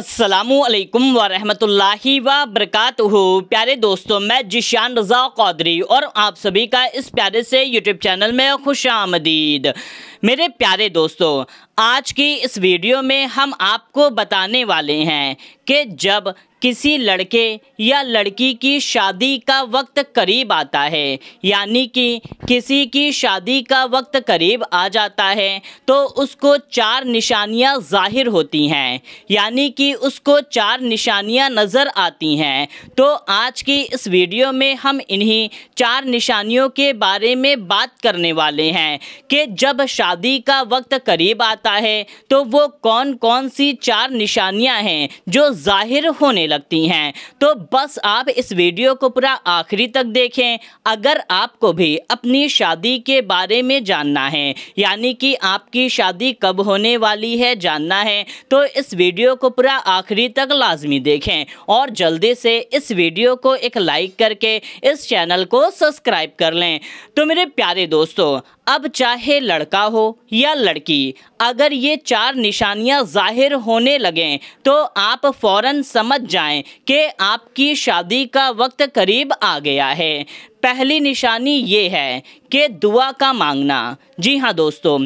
अस्सलामुअलैकुम वरहमतुल्लाहि वबरकातुहू। प्यारे दोस्तों, मैं जिशान रज़ा कौदरी और आप सभी का इस प्यारे से यूट्यूब चैनल में खुशामदीद। मेरे प्यारे दोस्तों, आज की इस वीडियो में हम आपको बताने वाले हैं कि जब किसी लड़के या लड़की की शादी का वक्त करीब आता है, यानी कि किसी की शादी का वक्त करीब आ जाता है, तो उसको 4 निशानियां ज़ाहिर होती हैं, यानी कि उसको 4 निशानियां नज़र आती हैं। तो आज की इस वीडियो में हम इन्हीं 4 निशानियों के बारे में बात करने वाले हैं कि जब शादी का वक्त करीब आता है तो वो कौन कौन सी 4 निशानियां हैं जो ज़ाहिर होने लगती हैं। तो बस आप इस वीडियो को पूरा आखिरी तक देखें। अगर आपको भी अपनी शादी के बारे में जानना है, यानी कि आपकी शादी कब होने वाली है जानना है, तो इस वीडियो को पूरा आखिरी तक लाजमी देखें और जल्दी से इस वीडियो को एक लाइक करके इस चैनल को सब्सक्राइब कर लें। तो मेरे प्यारे दोस्तों, अब चाहे लड़का हो या लड़की, अगर ये 4 निशानियां ज़ाहिर होने लगें तो आप फ़ौरन समझ जाएं कि आपकी शादी का वक्त करीब आ गया है। पहली निशानी ये है कि दुआ का मांगना। जी हाँ दोस्तों,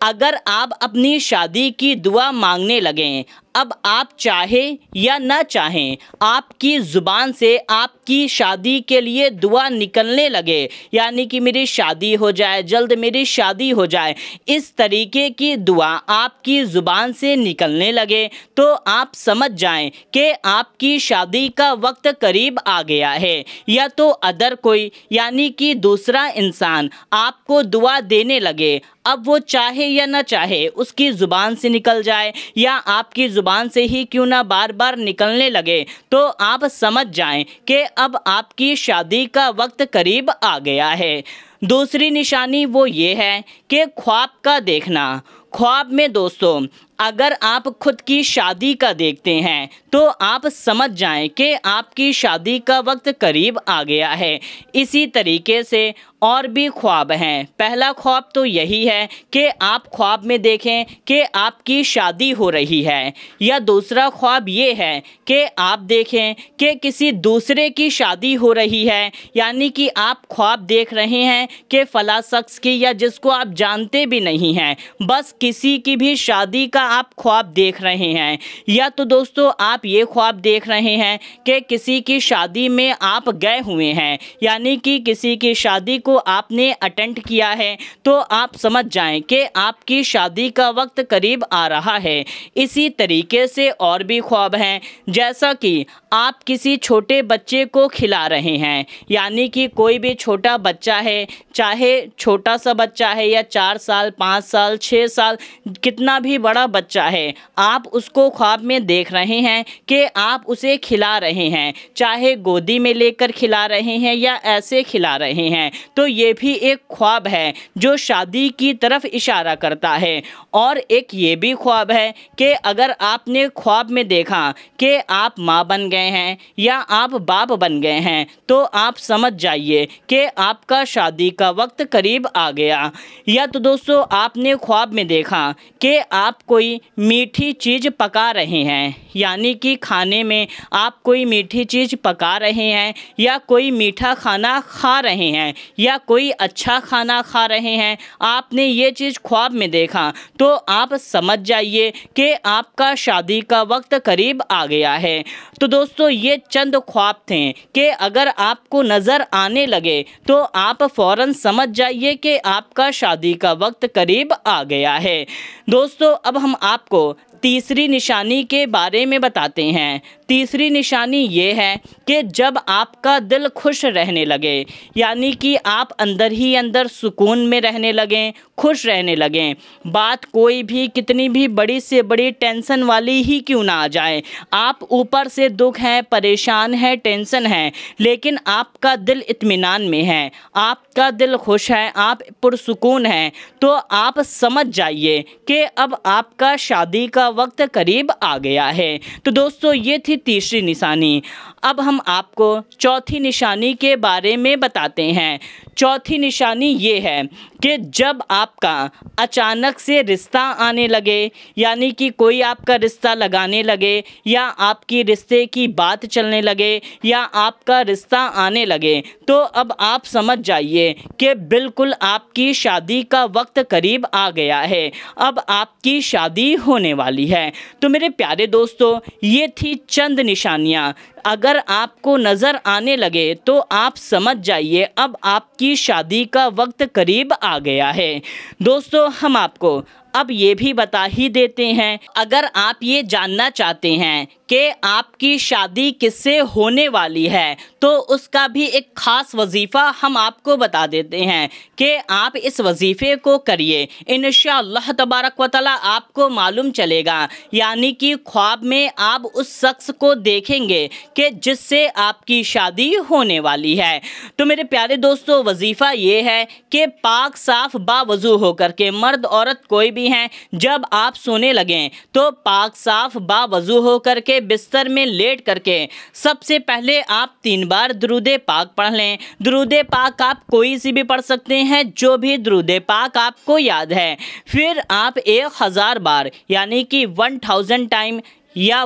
अगर आप अपनी शादी की दुआ मांगने लगें, अब आप चाहे या ना चाहें, आपकी ज़ुबान से आपकी शादी के लिए दुआ निकलने लगे, यानी कि मेरी शादी हो जाए, जल्द मेरी शादी हो जाए, इस तरीके की दुआ आपकी ज़ुबान से निकलने लगे, तो आप समझ जाएं कि आपकी शादी का वक्त करीब आ गया है। या तो अदर कोई, यानी कि दूसरा इंसान आपको दुआ देने लगे, अब वो चाहे या ना चाहे उसकी ज़ुबान से निकल जाए या आपकी ज़ुबान से ही क्यों ना बार बार निकलने लगे, तो आप समझ जाएं कि अब आपकी शादी का वक्त करीब आ गया है। दूसरी निशानी वो ये है कि ख्वाब का देखना। ख्वाब में दोस्तों, अगर आप खुद की शादी का देखते हैं तो आप समझ जाएं कि आपकी शादी का वक्त करीब आ गया है। इसी तरीके से और भी ख्वाब हैं। पहला ख्वाब तो यही है कि आप ख्वाब में देखें कि आपकी शादी हो रही है, या दूसरा ख्वाब ये है कि आप देखें कि किसी दूसरे की शादी हो रही है, यानी कि आप ख्वाब देख रहे हैं कि फ़ला शख्स की, या जिसको आप जानते भी नहीं हैं, बस किसी की भी शादी का आप ख्वाब देख रहे हैं। या तो दोस्तों आप ये ख्वाब देख रहे हैं कि किसी की शादी में आप गए हुए हैं, यानी कि किसी की शादी को आपने अटेंड किया है, तो आप समझ जाएं कि आपकी शादी का वक्त करीब आ रहा है। इसी तरीके से और भी ख्वाब हैं, जैसा कि आप किसी छोटे बच्चे को खिला रहे हैं, यानी कि कोई भी छोटा बच्चा है, चाहे छोटा सा बच्चा है या 4 साल 5 साल 6 साल, कितना भी बड़ा बच्चा है, आप उसको ख्वाब में देख रहे हैं कि आप उसे खिला रहे हैं, चाहे गोदी में लेकर खिला रहे हैं या ऐसे खिला रहे हैं, तो ये भी एक ख्वाब है जो शादी की तरफ इशारा करता है। और एक ये भी ख्वाब है कि अगर आपने ख्वाब में देखा कि आप माँ बन गए हैं या आप बाप बन गए हैं, तो आप समझ जाइए कि आपका शादी का वक्त करीब आ गया। या तो दोस्तों आपने ख्वाब में देखा कि आप कोई मीठी चीज़ पका रहे हैं, यानी कि खाने में आप कोई मीठी चीज़ पका रहे हैं या कोई मीठा खाना खा रहे हैं या कोई अच्छा खाना खा रहे हैं, आपने ये चीज़ ख्वाब में देखा, तो आप समझ जाइए कि आपका शादी का वक्त करीब आ गया है। तो दोस्तों ये चंद ख्वाब थे कि अगर आपको नज़र आने लगे तो आप फ़ौरन समझ जाइए कि आपका शादी का वक्त करीब आ गया है। दोस्तों अब हम आपको तीसरी निशानी के बारे में बताते हैं। तीसरी निशानी ये है कि जब आपका दिल खुश रहने लगे, यानी कि आप अंदर ही अंदर सुकून में रहने लगें, खुश रहने लगें, बात कोई भी कितनी भी बड़ी से बड़ी टेंशन वाली ही क्यों ना आ जाए, आप ऊपर से दुख हैं, परेशान हैं, टेंशन है, लेकिन आपका दिल इत्मीनान में है, आपका दिल खुश है, आप पुरसुकून हैं, तो आप समझ जाइए कि अब आपका शादी का का वक्त करीब आ गया है। तो दोस्तों ये थी तीसरी निशानी। अब हम आपको चौथी निशानी के बारे में बताते हैं। चौथी निशानी ये है कि जब आपका अचानक से रिश्ता आने लगे, यानी कि कोई आपका रिश्ता लगाने लगे या आपकी रिश्ते की बात चलने लगे या आपका रिश्ता आने लगे, तो अब आप समझ जाइए कि बिल्कुल आपकी शादी का वक्त करीब आ गया है। अब आपकी शादी होने वाली है। तो मेरे प्यारे दोस्तों ये थी चंद निशानियाँ। अगर आपको नज़र आने लगे तो आप समझ जाइए अब आपकी शादी का वक्त करीब आ गया है। दोस्तों हम आपको अब ये भी बता ही देते हैं, अगर आप ये जानना चाहते हैं कि आपकी शादी किससे होने वाली है तो उसका भी एक ख़ास वजीफ़ा हम आपको बता देते हैं कि आप इस वजीफ़े को करिए, इंशाअल्लाह तबारक व तआला आपको मालूम चलेगा। यानी कि ख्वाब में आप उस शख्स को देखेंगे कि जिससे आपकी शादी होने वाली है। तो मेरे प्यारे दोस्तों वजीफ़ा ये है कि पाक साफ बावजू होकर के, मर्द औरत कोई भी हैं, जब आप सोने लगें तो पाक साफ बावजू होकर के बिस्तर में लेट करके सबसे पहले आप 3 बार दुरूद पाक पढ़ लें। दुरूद पाक आप कोई सी भी पढ़ सकते हैं, जो भी दुरूद पाक आपको याद है। फिर आप 1000 बार यानी कि 1000 टाइम या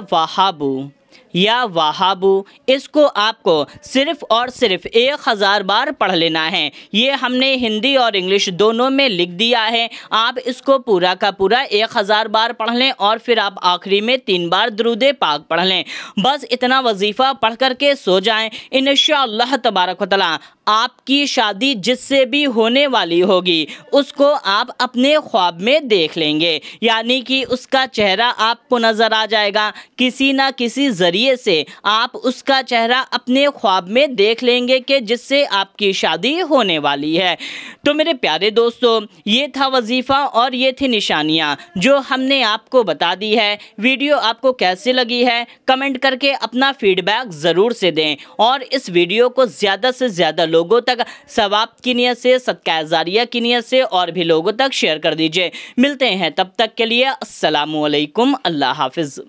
वहाबू इसको आपको सिर्फ़ और सिर्फ 1000 बार पढ़ लेना है। ये हमने हिंदी और इंग्लिश दोनों में लिख दिया है। आप इसको पूरा का पूरा 1000 बार पढ़ लें और फिर आप आखिरी में 3 बार दुरूद पाक पढ़ लें। बस इतना वजीफ़ा पढ़ करके सो जाएं। इंशाअल्लाह तबारक व तआला आपकी शादी जिससे भी होने वाली होगी उसको आप अपने ख्वाब में देख लेंगे, यानी कि उसका चेहरा आपको नज़र आ जाएगा। किसी ना किसी ज़रिए से आप उसका चेहरा अपने ख्वाब में देख लेंगे कि जिससे आपकी शादी होने वाली है। तो मेरे प्यारे दोस्तों ये था वजीफ़ा और ये थी निशानियाँ जो हमने आपको बता दी है। वीडियो आपको कैसी लगी है कमेंट करके अपना फीडबैक ज़रूर से दें और इस वीडियो को ज़्यादा से ज़्यादा लोगों तक सवाब की नियत से, सदका जारिया की नियत से और भी लोगों तक शेयर कर दीजिए। मिलते हैं तब तक के लिए अस्सलामु अलैकुम, अल्लाह हाफिज़।